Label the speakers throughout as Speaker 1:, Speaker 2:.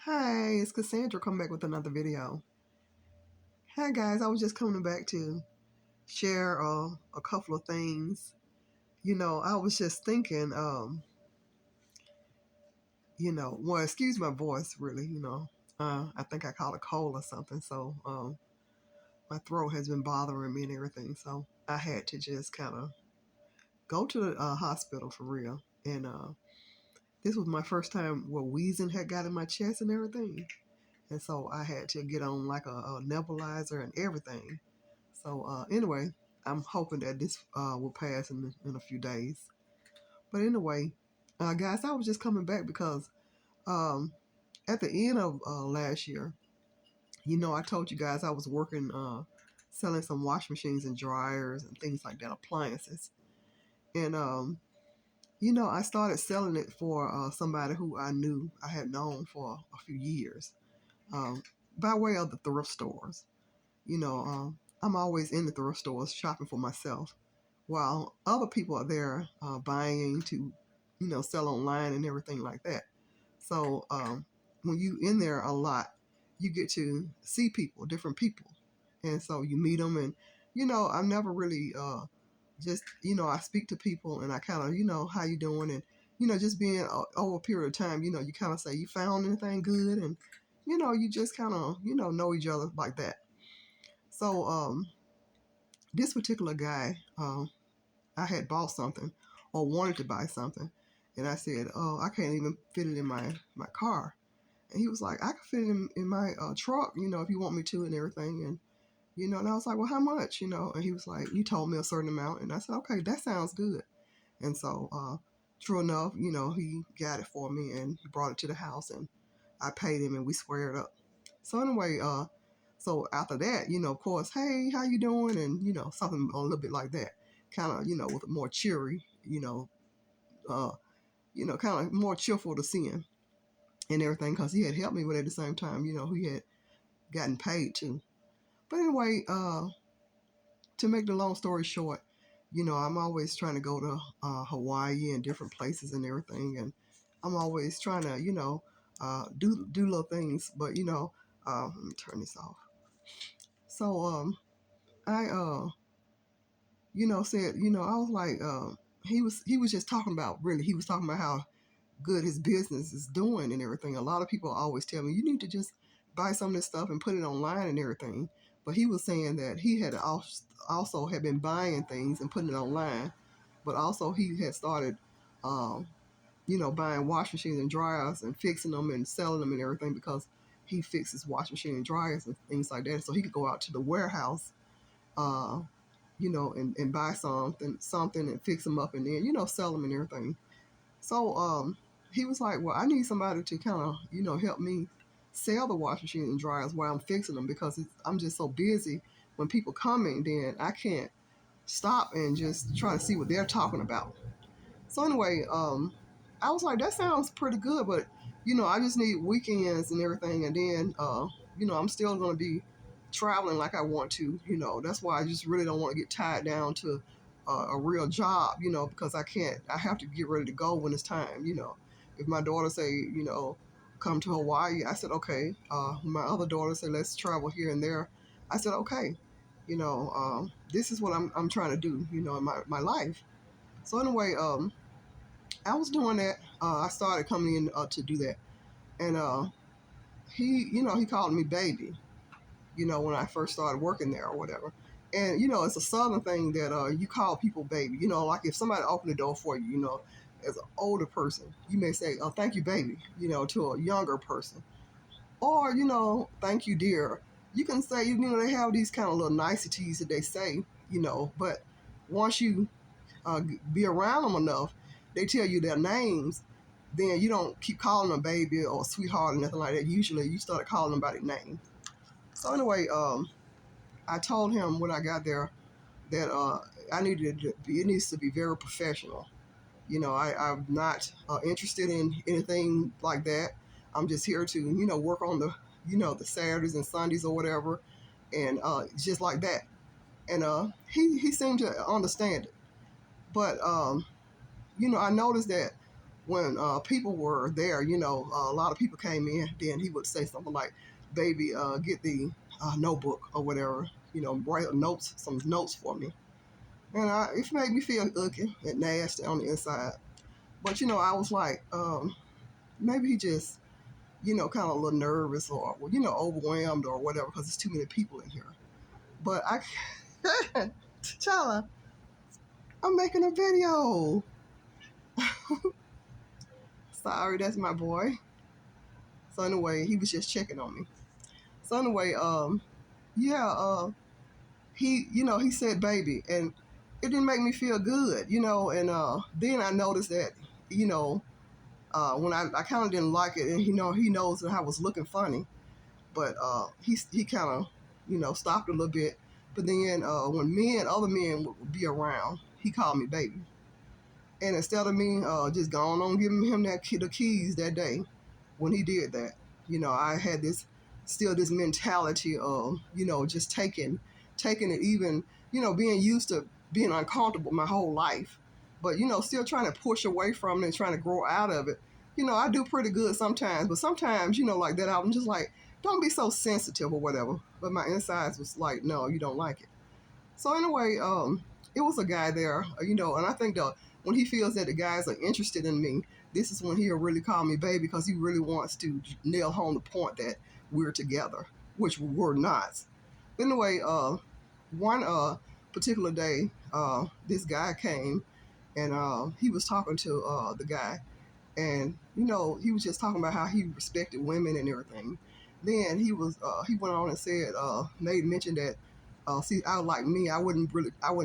Speaker 1: Hi, it's Cassandra coming back with another video. Hi guys, I was just coming back to share a couple of things. I was just thinking, well, excuse my voice, really, I think I caught a cold or something, so my throat has been bothering me and everything, so I had to just kind of go to the hospital for real. And this was my first time where wheezing had got in my chest and everything. And so I had to get on like a nebulizer and everything. So anyway, I'm hoping that this will pass in a few days. But anyway, guys, I was just coming back because um, at the end of last year, I told you guys I was working selling some wash machines and dryers and things like that, appliances. And I started selling it for somebody who I knew I had known for a few years, um, by way of the thrift stores. I'm always in the thrift stores shopping for myself, while other people are there buying to, sell online and everything like that. So when you in there a lot, you get to see people, different people, and so you meet them. And I'm never really just I speak to people and I kind of how you doing, and just being over a period of time, you kind of say you found anything good, and you just kind of know each other like that. So this particular guy, I had bought something or wanted to buy something, and I said, "Oh, I can't even fit it in my car." And he was like, "I can fit it in my truck, if you want me to and everything." And and I was like, "Well, how much?" And he was like, "You told me a certain amount," and I said, "Okay, that sounds good." And so, true enough, he got it for me and he brought it to the house, and I paid him and we squared up. So anyway, so after that, of course, hey, how you doing? And something a little bit like that, kind of, with a more cheery, uh, kind of more cheerful to see him and everything, because he had helped me, but at the same time, he had gotten paid too. But anyway, to make the long story short, I'm always trying to go to Hawaii and different places and everything, and I'm always trying to, do little things. But let me turn this off. So I said, I was like, he was just talking about, really, he was talking about how good his business is doing and everything. A lot of people always tell me you need to just buy some of this stuff and put it online and everything. But he was saying that he had also had been buying things and putting it online, but also he had started, um, buying wash machines and dryers and fixing them and selling them and everything, because he fixes wash machine and dryers and things like that. So he could go out to the warehouse, uh, and buy something and fix them up and then, sell them and everything. So he was like, "Well, I need somebody to kind of, help me sell the wash machine and dryers while I'm fixing them, because I'm just so busy. When people coming, then I can't stop and just try to see what they're talking about." So anyway, I was like, "That sounds pretty good, but I just need weekends and everything, and then I'm still gonna be traveling like I want to. That's why I just really don't want to get tied down to a real job, because I can't. I have to get ready to go when it's time. If my daughter say, come to Hawaii, I said okay. When my other daughter said let's travel here and there, I said okay. This is what I'm trying to do, in my life. So anyway, I was doing that. I started coming in to do that, and he called me baby. When I first started working there or whatever. And it's a southern thing that you call people baby. Like if somebody opened the door for you, as an older person, you may say, "Oh, thank you, baby," to a younger person, or "Thank you, dear." You can say, they have these kind of little niceties that they say, but once you be around them enough, they tell you their names, then you don't keep calling them baby or sweetheart or nothing like that. Usually you start calling them by their name. So anyway, I told him when I got there that it needs to be very professional. I'm not interested in anything like that. I'm just here to, work on the Saturdays and Sundays or whatever, and just like that. And he seemed to understand it. But I noticed that when people were there, a lot of people came in, then he would say something like, "Baby, get the notebook or whatever, write notes, some notes for me." And it made me feel icky and nasty on the inside. But I was like, maybe he just, kind of a little nervous or, overwhelmed or whatever because there's too many people in here. But T'Challa, I'm making a video. Sorry, that's my boy. So anyway, he was just checking on me. So anyway, yeah, he said baby, and it didn't make me feel good, and then I noticed that, when I kind of didn't like it, and he knows that I was looking funny, but he kind of, stopped a little bit. But then when other men would be around, he called me baby. And instead of me just going on giving him the keys that day, when he did that, I had this mentality of, just taking it, even, being used to being uncomfortable my whole life, but, still trying to push away from it and trying to grow out of it. I do pretty good sometimes, but sometimes, like that, I'm just like, don't be so sensitive or whatever. But my insides was like, no, you don't like it. So anyway, it was a guy there, and I think when he feels that the guys are interested in me, this is when he'll really call me baby because he really wants to nail home the point that we're together, which we're not. Anyway, one particular day, this guy came and he was talking to the guy, and he was just talking about how he respected women and everything. Then he went on and said, made mention that, see, I like me, I wouldn't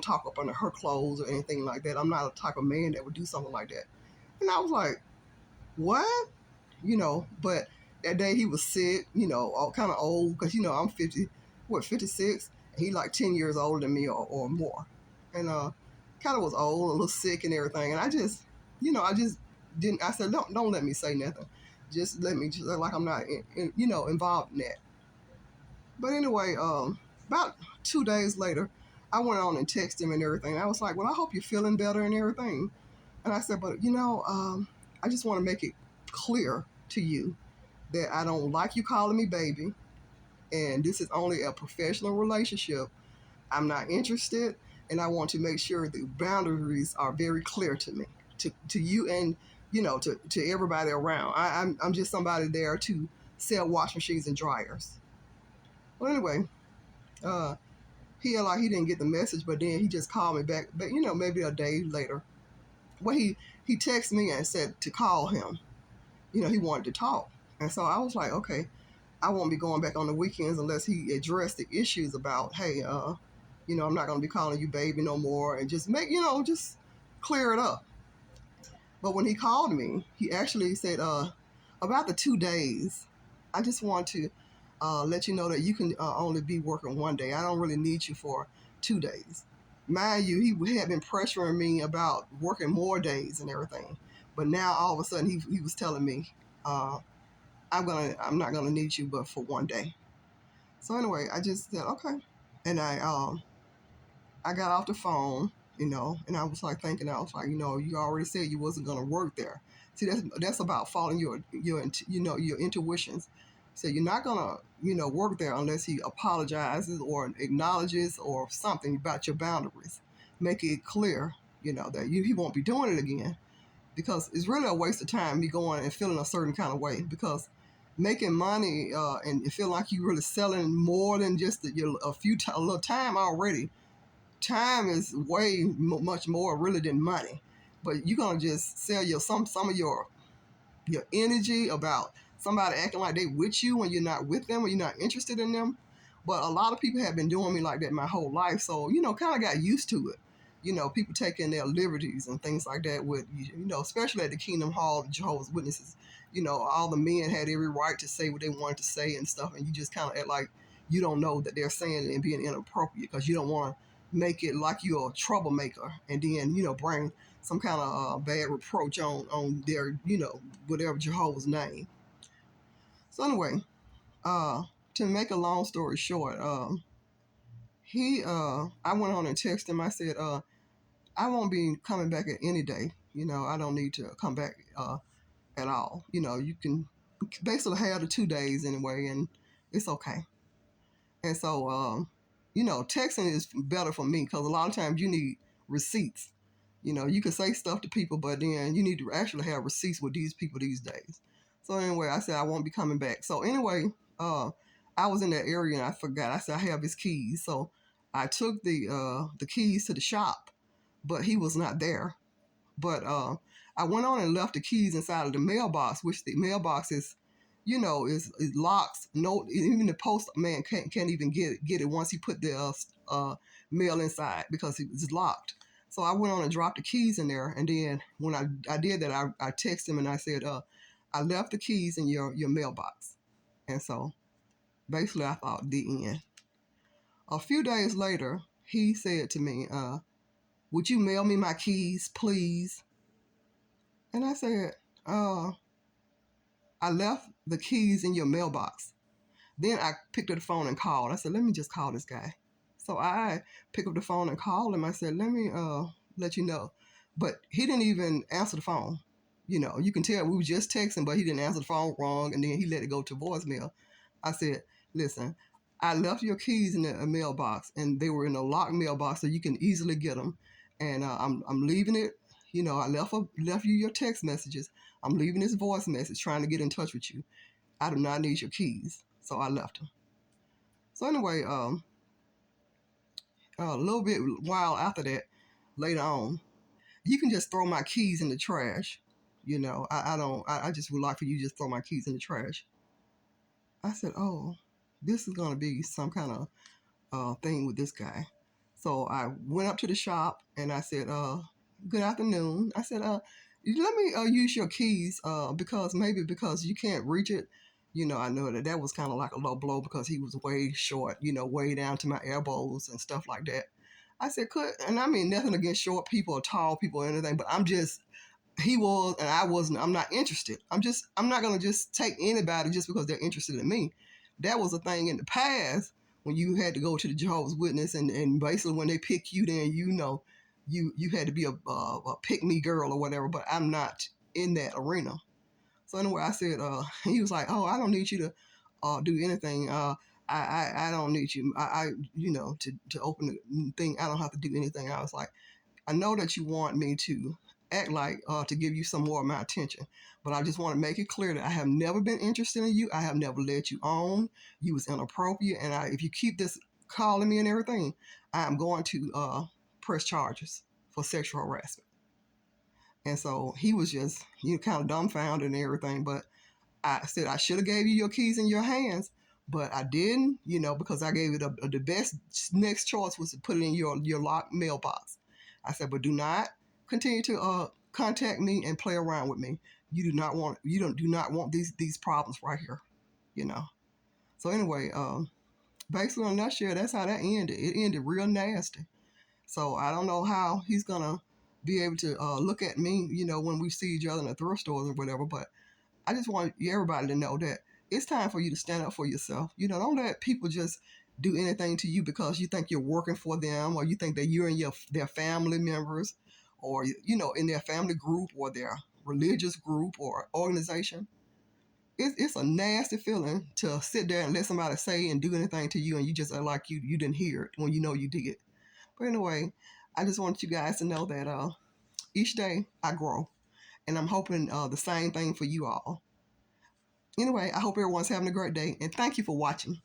Speaker 1: talk up under her clothes or anything like that. I'm not a type of man that would do something like that. And I was like, what? But that day he was sick, all kind of old, because I'm 56, and he like 10 years older than me or more, and kind of was old, a little sick and everything. And I just didn't. I said, don't let me say nothing. Just let me just like I'm not, involved in that. But anyway, about 2 days later, I went on and texted him and everything. I was like, well, I hope you're feeling better and everything. And I said, but I just want to make it clear to you that I don't like you calling me baby, and this is only a professional relationship. I'm not interested, and I want to make sure the boundaries are very clear to me, to you, and to everybody around. I'm just somebody there to sell washing machines and dryers. Well, anyway, uh, he didn't get the message, but then he just called me back. But maybe a day later, well, he texted me and said to call him. He wanted to talk, and so I was like, okay, I won't be going back on the weekends unless he addressed the issues about, hey, I'm not going to be calling you baby no more, and just just clear it up. But when he called me, he actually said, about the 2 days, I just want to let you know that you can only be working one day. I don't really need you for 2 days. Mind you, he had been pressuring me about working more days and everything. But now all of a sudden he was telling me, uh, I'm not gonna need you but for one day. So anyway, I just said okay, and I got off the phone, and I was like thinking, I was like, you already said you wasn't gonna work there. See, that's about following your intuitions. So you're not gonna work there unless he apologizes or acknowledges or something about your boundaries. Make it clear, that he won't be doing it again, because it's really a waste of time me going and feeling a certain kind of way, because making money and feel like you're really selling more than just a little time already. Time is way much more really than money, but you're gonna just sell some of your energy about somebody acting like they with you when you're not with them or you're not interested in them. But a lot of people have been doing me like that my whole life, so kind of got used to it. People taking their liberties and things like that with especially at the Kingdom Hall, the Jehovah's Witnesses. All the men had every right to say what they wanted to say and stuff, and you just kind of act like you don't know that they're saying it and being inappropriate because you don't want to make it like you're a troublemaker, and then bring some kind of bad reproach on their whatever Jehovah's name. So anyway, uh, to make a long story short, I went on and texted him. I said, I won't be coming back at any day. I don't need to come back at all. You can basically have the 2 days anyway, and it's okay. And so, texting is better for me because a lot of times you need receipts. You can say stuff to people, but then you need to actually have receipts with these people these days. So anyway, I said I won't be coming back. So anyway, I was in that area and I forgot. I said I have his keys, so I took the keys to the shop, but he was not there. But I went on and left the keys inside of the mailbox, which the mailbox is locked. No, even the postman can't even get it once he put the mail inside because it's locked. So I went on and dropped the keys in there, and then when I did that, I texted him and I said, I left the keys in your mailbox. And so basically I thought the end. A few days later, he said to me, would you mail me my keys, please? And I said, uh, I left the keys in your mailbox. Then I picked up the phone and called. I said, let me just call this guy. So I picked up the phone and called him. I said, let me let you know. But he didn't even answer the phone. You can tell we were just texting, but he didn't answer the phone wrong, and then he let it go to voicemail. I said, listen, I left your keys in the mailbox, and they were in a locked mailbox, so you can easily get them. And I'm leaving it. I left you your text messages. I'm leaving this voice message trying to get in touch with you. I do not need your keys. So I left him. So anyway, a little bit while after that, later on, you can just throw my keys in the trash. I don't. I just would like for you to just throw my keys in the trash. I said, oh, this is gonna be some kind of thing with this guy. So I went up to the shop and I said, good afternoon. I said, let me use your keys because you can't reach it. I know that was kind of like a low blow because he was way short, way down to my elbows and stuff like that. I said, and I mean nothing against short people or tall people or anything, but he was and I wasn't. I'm not interested. I'm not gonna just take anybody just because they're interested in me. That was a thing in the past when you had to go to the Jehovah's Witness and basically when they pick you, then you had to be a pick me girl or whatever. But I'm not in that arena. So anyway, I said, he was like, oh, I don't need you to do anything. I don't need you. To open the thing. I don't have to do anything. I was like, I know that you want me to act like to give you some more of my attention, but I just want to make it clear that I have never been interested in you. I have never led you on. You was inappropriate, and if you keep this calling me and everything, I am going to press charges for sexual harassment. And so he was just kind of dumbfounded and everything. But I said I should have gave you your keys in your hands, but I didn't, because I gave it the best next choice was to put it in your locked mailbox. I said, but do not continue to contact me and play around with me. You do not want these problems right here. So anyway, basically in a nutshell, that's how that ended. It ended real nasty. So I don't know how he's gonna be able to look at me, when we see each other in the thrift stores or whatever. But I just want everybody to know that it's time for you to stand up for yourself. Don't let people just do anything to you because you think you're working for them or you think that you're in their family members or, in their family group or their religious group or organization. It's a nasty feeling to sit there and let somebody say and do anything to you and you just are like you didn't hear it when you know you did. But anyway, I just want you guys to know that each day I grow. And I'm hoping the same thing for you all. Anyway, I hope everyone's having a great day, and thank you for watching.